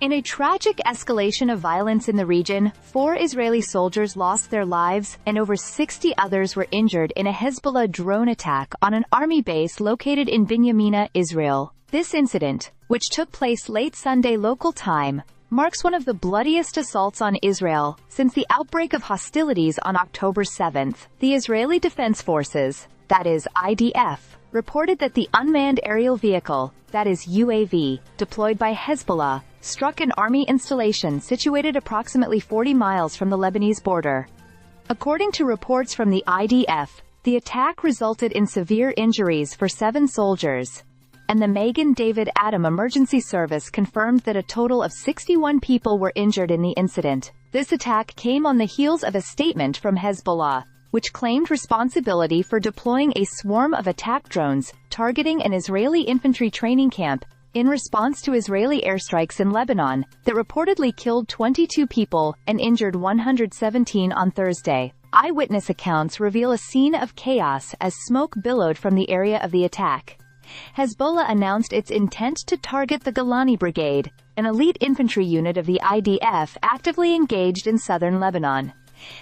In a tragic escalation of violence in the region, 4 Israeli soldiers lost their lives and over 60 others were injured in a Hezbollah drone attack on an army base located in Binyamina, Israel. This incident, which took place late Sunday local time, marks one of the bloodiest assaults on Israel since the outbreak of hostilities on October 7. The Israeli Defense Forces, that is IDF, reported that the unmanned aerial vehicle, that is UAV, deployed by Hezbollah, struck an army installation situated approximately 40 miles from the Lebanese border. According to reports from the IDF, the attack resulted in severe injuries for 7 soldiers, and the Magen David Adom Emergency Service confirmed that a total of 61 people were injured in the incident. This attack came on the heels of a statement from Hezbollah, which claimed responsibility for deploying a swarm of attack drones targeting an Israeli infantry training camp in response to Israeli airstrikes in Lebanon that reportedly killed 22 people and injured 117 on Thursday. Eyewitness accounts reveal a scene of chaos as smoke billowed from the area of the attack. Hezbollah announced its intent to target the Golani Brigade, an elite infantry unit of the IDF actively engaged in southern Lebanon.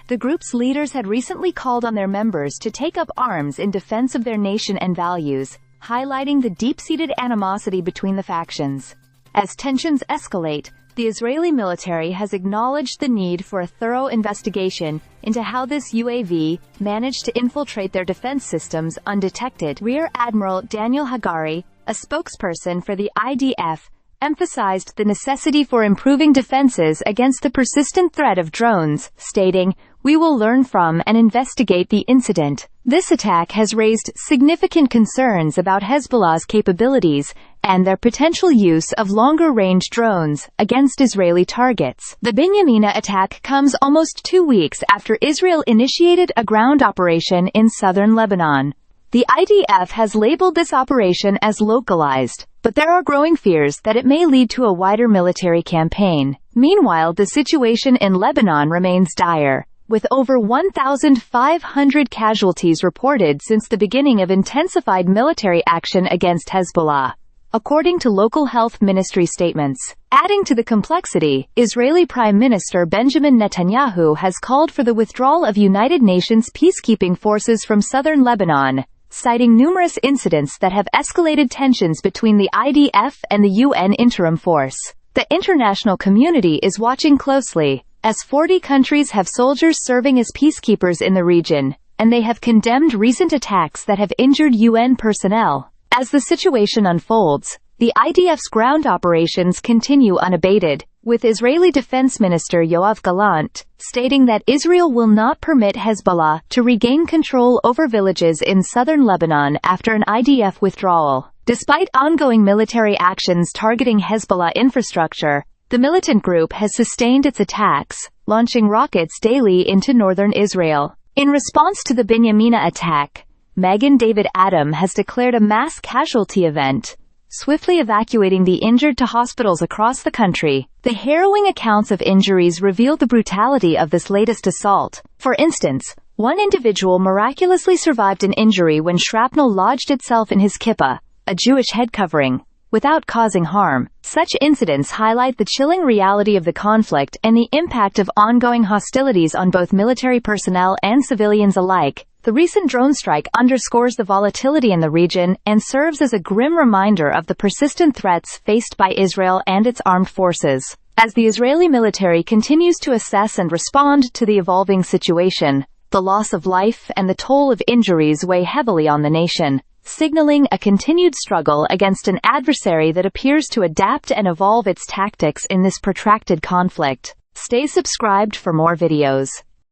The group's leaders had recently called on their members to take up arms in defense of their nation and values, highlighting the deep-seated animosity between the factions. As tensions escalate, the Israeli military has acknowledged the need for a thorough investigation into how this UAV managed to infiltrate their defense systems undetected. Rear Admiral Daniel Hagari, a spokesperson for the IDF, emphasized the necessity for improving defenses against the persistent threat of drones, stating, "We will learn from and investigate the incident." This attack has raised significant concerns about Hezbollah's capabilities and their potential use of longer-range drones against Israeli targets. The Binyamina attack comes almost 2 weeks after Israel initiated a ground operation in southern Lebanon. The IDF has labeled this operation as localized, but there are growing fears that it may lead to a wider military campaign. Meanwhile, the situation in Lebanon remains dire, with over 1,500 casualties reported since the beginning of intensified military action against Hezbollah, according to local health ministry statements. Adding to the complexity, Israeli Prime Minister Benjamin Netanyahu has called for the withdrawal of United Nations peacekeeping forces from southern Lebanon, citing numerous incidents that have escalated tensions between the IDF and the UN interim force. The international community is watching closely, as 40 countries have soldiers serving as peacekeepers in the region, and they have condemned recent attacks that have injured UN personnel. As the situation unfolds, the IDF's ground operations continue unabated, with Israeli Defense Minister Yoav Gallant stating that Israel will not permit Hezbollah to regain control over villages in southern Lebanon after an IDF withdrawal. Despite ongoing military actions targeting Hezbollah infrastructure, the militant group has sustained its attacks, launching rockets daily into northern Israel. In response to the Binyamina attack, Magen David Adom has declared a mass casualty event, swiftly evacuating the injured to hospitals across the country. The harrowing accounts of injuries reveal the brutality of this latest assault. For instance, one individual miraculously survived an injury when shrapnel lodged itself in his kippah, a Jewish head covering, without causing harm. Such incidents highlight the chilling reality of the conflict and the impact of ongoing hostilities on both military personnel and civilians alike. The recent drone strike underscores the volatility in the region and serves as a grim reminder of the persistent threats faced by Israel and its armed forces. As the Israeli military continues to assess and respond to the evolving situation, the loss of life and the toll of injuries weigh heavily on the nation, signaling a continued struggle against an adversary that appears to adapt and evolve its tactics in this protracted conflict. Stay subscribed for more videos.